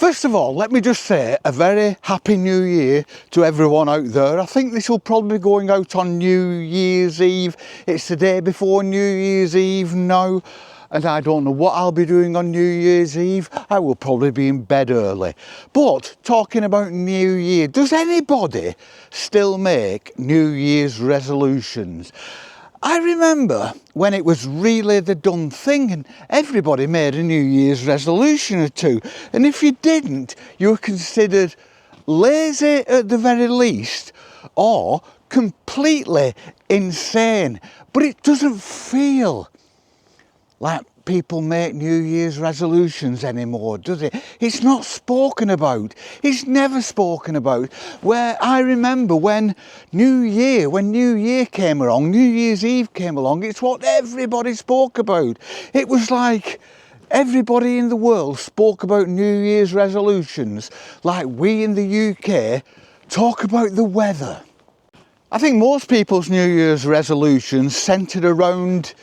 First of all, let me just say a very happy new year to everyone out there. I think this will probably be going out on New Year's Eve. It's the day before New Year's Eve now, and I don't know what I'll be doing on New Year's Eve. I will probably be in bed early. But talking about New Year, does anybody still make New Year's resolutions? I remember when it was really the done thing and everybody made a New Year's resolution or two. And if you didn't, you were considered lazy at the very least or completely insane. But it doesn't feel like people make New Year's resolutions anymore, does it? It's not spoken about. It's never spoken about. Where I remember when New Year came along, New Year's Eve came along, it's what everybody spoke about. It was like everybody in the world spoke about New Year's resolutions like we in the UK talk about the weather. I think most people's New Year's resolutions centred around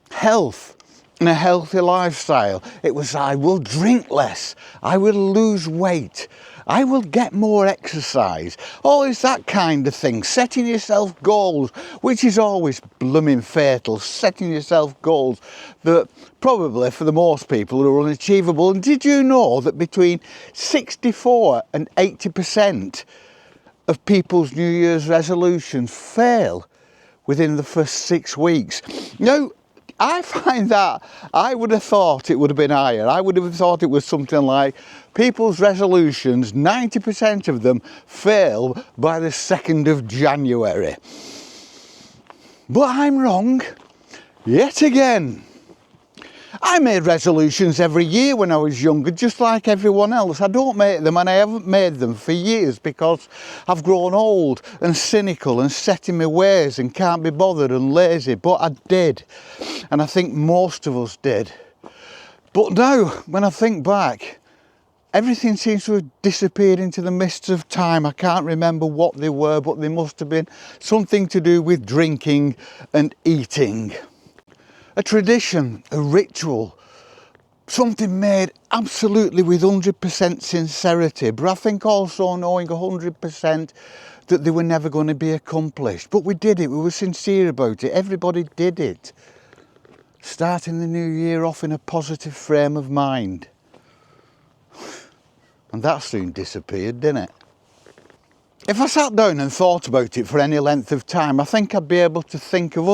health and a healthy lifestyle. It was, I will drink less, I will lose weight, I will get more exercise. Always that kind of thing, setting yourself goals, which is always blooming fatal, setting yourself goals that probably for the most people are unachievable. And did you know that between 64 and 80% of people's New Year's resolutions fail within the first 6 weeks? Now, I find that I would have thought it would have been higher. I would have thought it was something like people's resolutions, 90% of them fail by the 2nd of January. But I'm wrong, yet again. I made resolutions every year when I was younger, just like everyone else. I don't make them, and I haven't made them for years because I've grown old and cynical and set in my ways and can't be bothered and lazy. But I did, and I think most of us did. But now, when I think back, everything seems to have disappeared into the mists of time. I can't remember what they were, but they must have been something to do with drinking and eating. A tradition, a ritual, something made absolutely with 100% sincerity, but I think also knowing 100% that they were never going to be accomplished. But we did it, we were sincere about it, everybody did it. Starting the new year off in a positive frame of mind. And that soon disappeared, didn't it? If I sat down and thought about it for any length of time, I think I'd be able to think of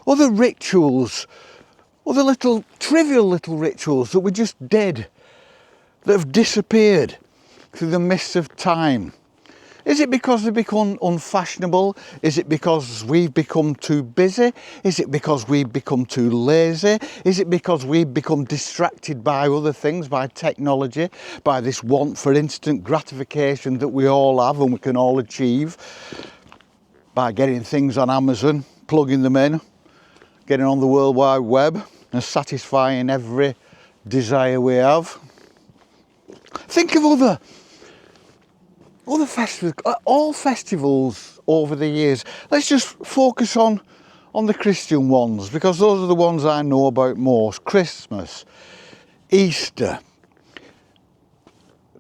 other rituals, other little trivial little rituals that we just did, that have disappeared through the mists of time. Is it because they've become unfashionable? Is it because we've become too busy? Is it because we've become too lazy? Is it because we've become distracted by other things, by technology, by this want for instant gratification that we all have and we can all achieve by getting things on Amazon, plugging them in, getting on the World Wide Web and satisfying every desire we have? Think of other festivals, all festivals over the years. Let's just focus on the Christian ones, because those are the ones I know about most. Christmas, Easter.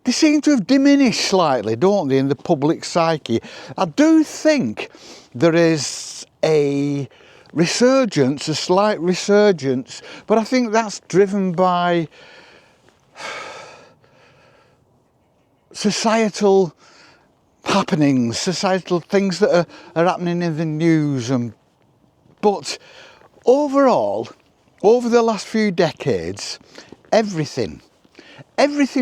They seem to have diminished slightly, don't they, in the public psyche. I do think there is a resurgence, a slight resurgence, but I think that's driven by societal happenings, societal things that are happening in the news. But overall, over the last few decades, everything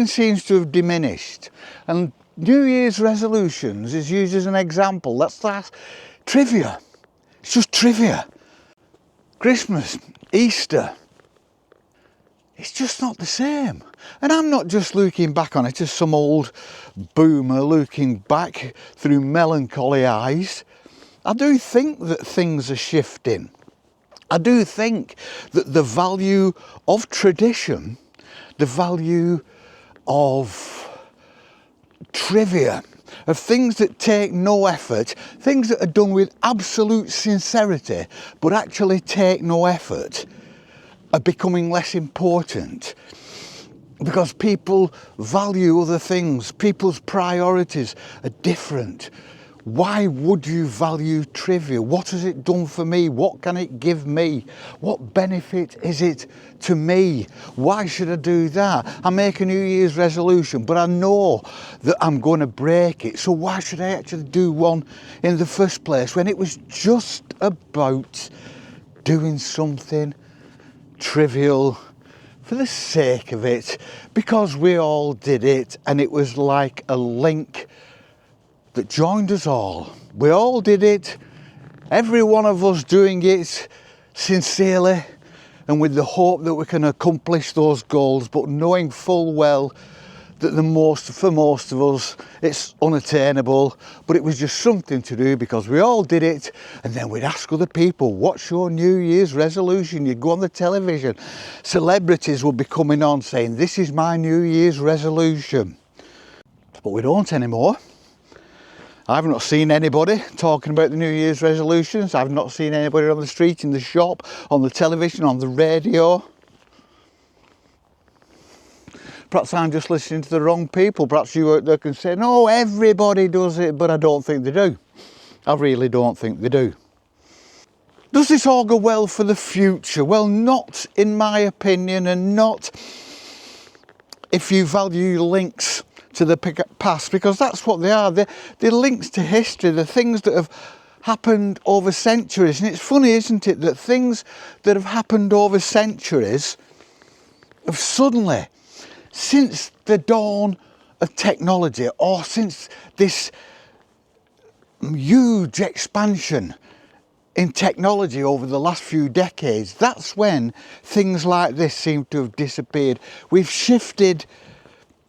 seems to have diminished. And New Year's resolutions is used as an example. That's trivia. It's just trivia. Christmas, Easter, it's just not the same. And I'm not just looking back on it as some old boomer looking back through melancholy eyes. I do think that things are shifting. I do think that the value of tradition, the value of trivia, of things that take no effort, things that are done with absolute sincerity but actually take no effort, are becoming less important. because people value other things. People's priorities are different. Why would you value trivia? What has it done for me? What can it give me? What benefit is it to me? Why should I do that? I make a New Year's resolution, but I know that I'm going to break it. So why should I actually do one in the first place when it was just about doing something trivial for the sake of it, because we all did it and it was like a link that joined us all. We all did it, every one of us doing it sincerely and with the hope that we can accomplish those goals, but knowing full well that for most of us it's unattainable, but it was just something to do because we all did it. And then we'd ask other people, what's your New Year's resolution? You'd go on the television, celebrities would be coming on saying, this is my New Year's resolution. But we don't anymore. I've not seen anybody talking about the New Year's resolutions. I've not seen anybody on the street, in the shop, on the television, on the radio. Perhaps I'm just listening to the wrong people. Perhaps you out there can say, no, everybody does it, but I don't think they do. I really don't think they do. Does this all go well for the future? Well, not in my opinion, and not if you value links to the past, because that's what they are. They're links to history, the things that have happened over centuries. And it's funny, isn't it, that things that have happened over centuries have suddenly, since the dawn of technology, or since this huge expansion in technology over the last few decades, that's when things like this seem to have disappeared. We've shifted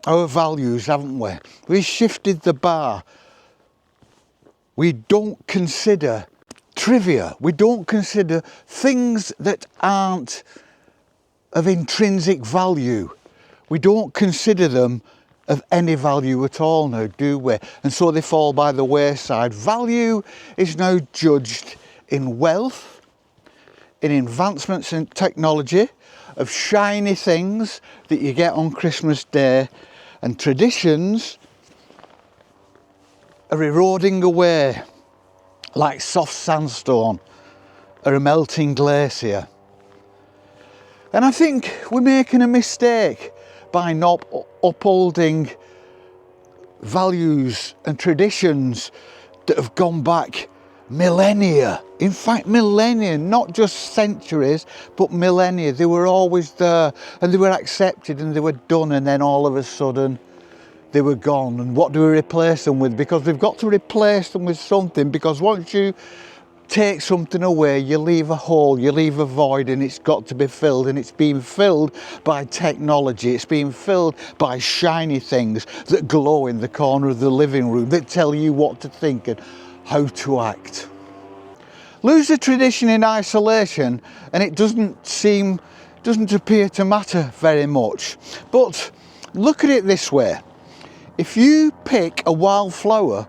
our values, haven't we? We've shifted the bar. We don't consider trivia. We don't consider things that aren't of intrinsic value. We don't consider them of any value at all now, do we? And so they fall by the wayside. Value is now judged in wealth, in advancements in technology, of shiny things that you get on Christmas Day, and traditions are eroding away like soft sandstone or a melting glacier. And I think we're making a mistake by not upholding values and traditions that have gone back millennia. In fact, millennia, not just centuries, but millennia. They were always there and they were accepted and they were done, and then all of a sudden they were gone. And what do we replace them with? Because we've got to replace them with something, because once you take something away, you leave a hole, you leave a void, and it's got to be filled. And it's being filled by technology. It's being filled by shiny things that glow in the corner of the living room, that tell you what to think and how to act. Lose the tradition in isolation and it doesn't appear to matter very much. But look at it this way. If you pick a wildflower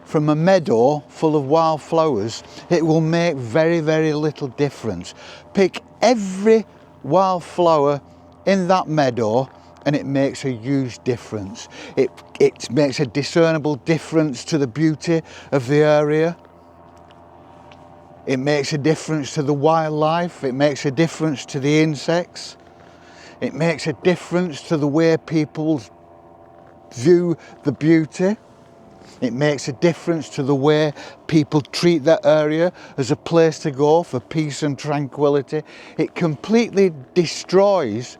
from a meadow full of wildflowers, it will make very, very little difference. Pick every wildflower in that meadow and it makes a huge difference. It makes a discernible difference to the beauty of the area. It makes a difference to the wildlife. It makes a difference to the insects. It makes a difference to the way people view the beauty. It makes a difference to the way people treat that area as a place to go for peace and tranquility. It completely destroys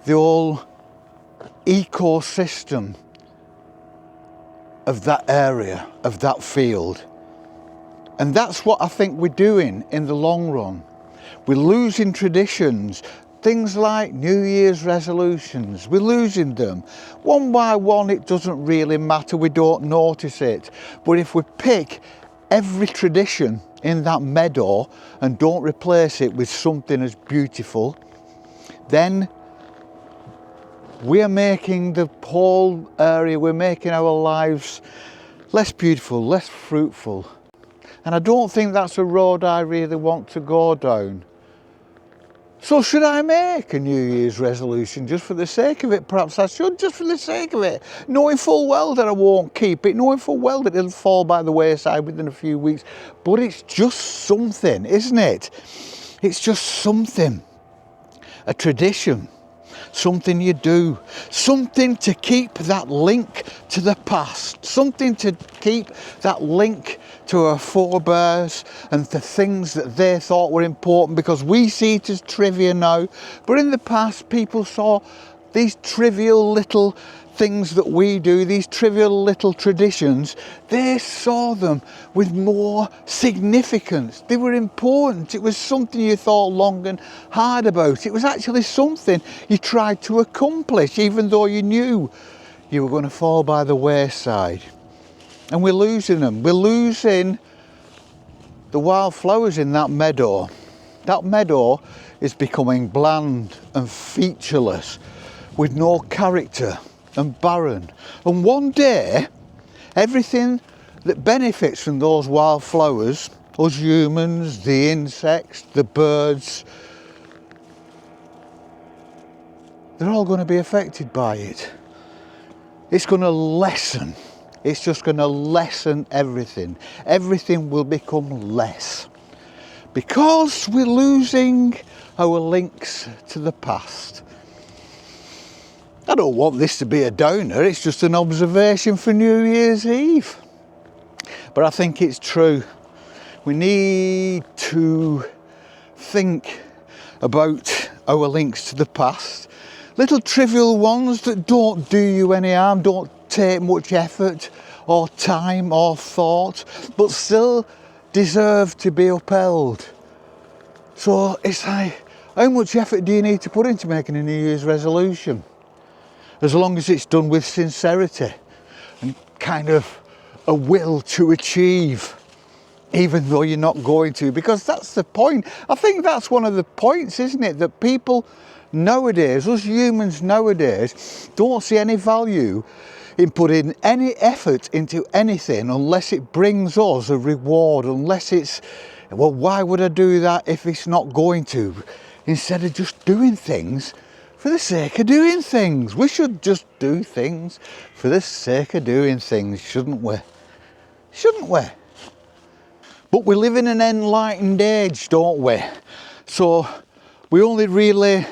the whole ecosystem of that area, of that field. And that's what I think we're doing in the long run. We're losing traditions. Things like New Year's resolutions, we're losing them. One by one, it doesn't really matter, we don't notice it. But if we pick every tradition in that meadow and don't replace it with something as beautiful, then we are making the whole area, we're making our lives less beautiful, less fruitful. And I don't think that's a road I really want to go down. So should I make a New Year's resolution just for the sake of it? Perhaps I should, just for the sake of it. Knowing full well that I won't keep it, knowing full well that it'll fall by the wayside within a few weeks. But it's just something, isn't it? It's just something. A tradition. Something you do. Something to keep that link to the past. Something to keep that link to our forebears and the things that they thought were important, because we see it as trivia now, but in the past people saw these trivial little things that we do, these trivial little traditions, they saw them with more significance. They were important. It was something you thought long and hard about. It was actually something you tried to accomplish, even though you knew you were going to fall by the wayside. And we're losing them. We're losing the wildflowers in that meadow. That meadow is becoming bland and featureless, with no character and barren. And one day, everything that benefits from those wildflowers, us humans, the insects, the birds, they're all going to be affected by it. It's going to lessen. It's just going to lessen everything. Everything will become less. Because we're losing our links to the past. I don't want this to be a downer, it's just an observation for New Year's Eve. But I think it's true. We need to think about our links to the past. Little trivial ones that don't do you any harm, don't take much effort or time or thought, but still deserve to be upheld. So it's like, how much effort do you need to put into making a New Year's resolution? As long as it's done with sincerity and kind of a will to achieve, even though you're not going to, because that's the point. I think that's one of the points, isn't it? That people nowadays, us humans nowadays, don't see any value in putting any effort into anything unless it brings us a reward, unless it's, well, why would I do that if it's not going to? Instead of just doing things for the sake of doing things. We should just do things for the sake of doing things, shouldn't we? Shouldn't we? But we live in an enlightened age, don't we? So we only really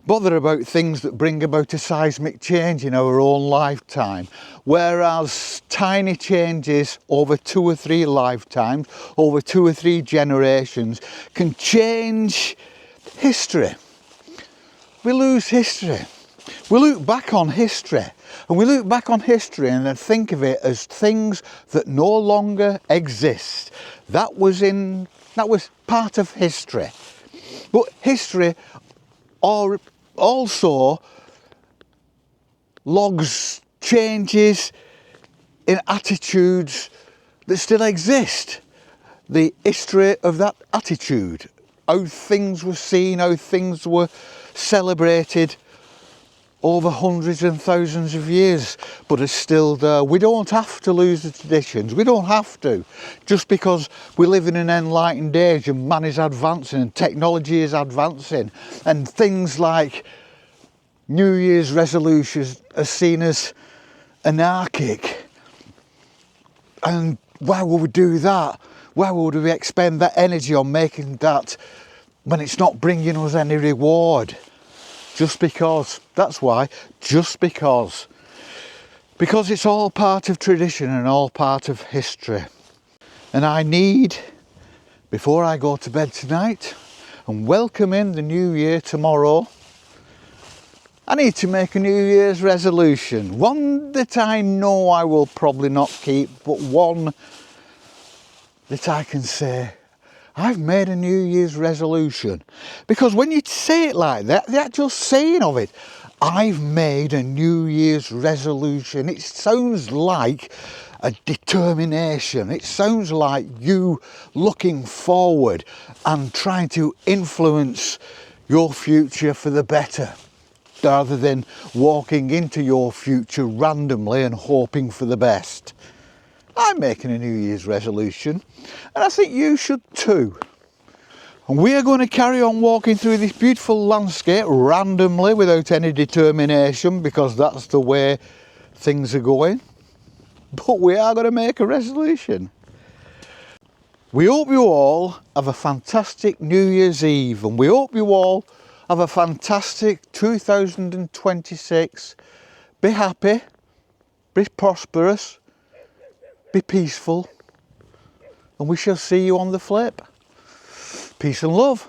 bother about things that bring about a seismic change in our own lifetime, whereas tiny changes over 2 or 3 lifetimes, over 2 or 3 generations, can change history. We lose history. We look back on history, and we look back on history and then think of it as things that no longer exist. That was part of history. But history also logs changes in attitudes that still exist. The history of that attitude, how things were seen, how things were celebrated over hundreds and thousands of years, but are still there. We don't have to lose the traditions. We don't have to. Just because we live in an enlightened age and man is advancing and technology is advancing, and things like New Year's resolutions are seen as anarchic. And why would we do that? Why would we expend that energy on making that when it's not bringing us any reward? Just because. That's why. Just because. Because it's all part of tradition and all part of history. And I need, before I go to bed tonight and welcome in the new year tomorrow, I need to make a New Year's resolution. One that I know I will probably not keep, but one that I can say, I've made a New Year's resolution. Because when you say it like that, the actual saying of it, I've made a New Year's resolution, it sounds like a determination. It sounds like you looking forward and trying to influence your future for the better, rather than walking into your future randomly and hoping for the best. I'm making a New Year's resolution, and I think you should too. And we are going to carry on walking through this beautiful landscape randomly without any determination, because that's the way things are going. But we are going to make a resolution. We hope you all have a fantastic New Year's Eve, and we hope you all have a fantastic 2026. Be happy, be prosperous, be peaceful, and we shall see you on the flip. Peace and love.